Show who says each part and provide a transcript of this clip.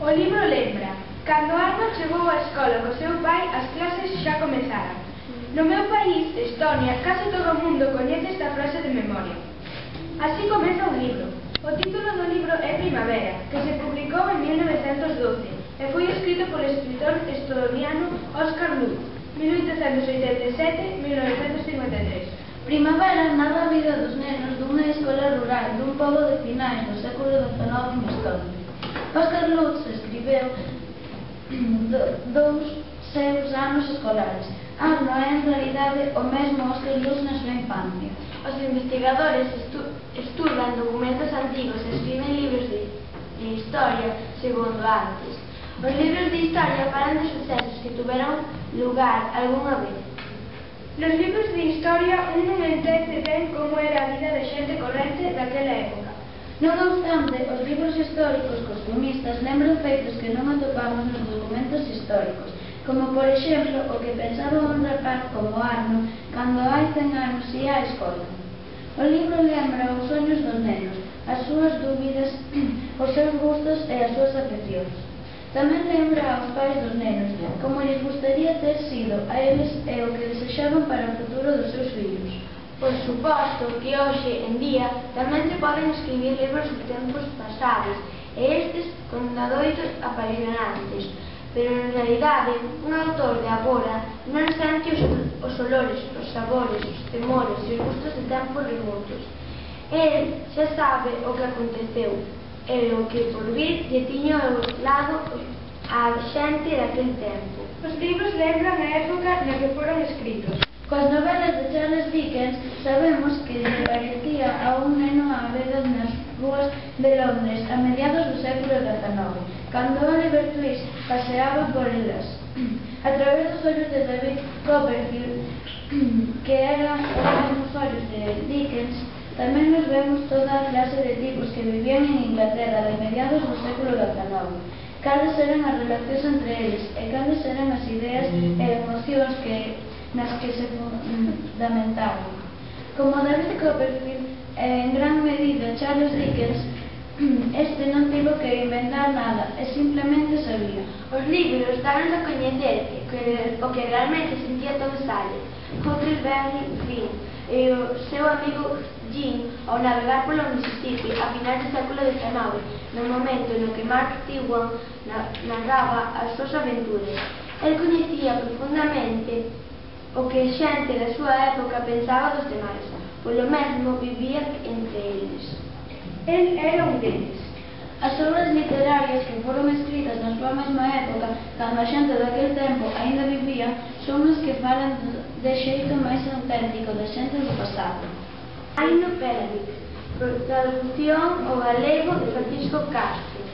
Speaker 1: O libro lembra: cando Arno chegou á escola co seu pai, as clases xa comezaran. No meu país, Estonia, case todo o mundo coñece esta frase de memoria. Así comeza o libro. O título do libro é Primavera, que se publicou en 1912 e foi escrito polo escritor estoniano Oskar Lutz, 1887-1953.
Speaker 2: Primavera narra a vida dos nenos dunha escola rural dun pobo de finais do século XIX en Estonia. Oskar Lutz escribeu dous seus anos escolares. Arno é en realidade o mesmo Oskar Lutz na súa infancia.
Speaker 3: Os investigadores estudan documentos antigos e escriben libros de historia segundo antes. Os libros de historia falan de sucesos que tuveron lugar algunha vez.
Speaker 1: Nos libros de historia un non entende ben como era a vida de xente corrente daquela época.
Speaker 2: Non obstante, os libros históricos costumistas lembran feitos que non atopamos nos documentos históricos, como por exemplo o que pensaba un rapaz como Arno cando hai 100 anos ia á escola. O libro lembra os soños dos nenos, as súas dúbidas, os seus gustos e as súas afeccións. Tamén lembra aos pais dos nenos como lles gustaría ter sido a eles e o que desexaban para o futuro dos seus fillos.
Speaker 3: Por suposto que hoxe en día tamén se poden escribir libros de tempos pasados e estes con adoitos apasionantes, pero en realidade un autor de agora non sente os olores, os sabores, os temores e os gustos de tempos remotos. El xa sabe o que aconteceu e o que por vir lle tiña ao lado a xente daquel tempo.
Speaker 1: Os libros lembran a época na que foron escritos.
Speaker 2: Coas novelas de Charles Dickens sabemos que lle parecía a un neno a veda nas rúas de Londres a mediados do século XIX, cando Oliver Twist paseaba por elas. A través dos ollos de David Copperfield, que eran os mesmos ollos de Dickens, tamén nos vemos toda a clase de tipos que vivían en Inglaterra de mediados do século XIX. Cales eran as relacións entre eles e cales eran as ideas e emocións nas que se fundamentaban. Como David Copperfield e en gran medida Charles Dickens, este non tivo que inventar nada e simplemente sabía.
Speaker 3: Os libros danos a coñecer o que realmente sentía Tom Sawyer, Huckleberry Finn e o seu amigo Jim ao navegar polo Mississippi a finais do século XIX, no momento no que Mark Twain narraba as súas aventuras. El coñecía profundamente o que xente da súa época pensaba dos demais, polo mesmo vivía entre eles.
Speaker 1: El era un deles.
Speaker 2: As obras literarias que foron escritas na súa mesma época, cando a xente daquel tempo aínda vivía, son as que falan de xeito máis auténtico da xente do pasado.
Speaker 3: Aino Péravix, traducción ao galego de Francisco Castro.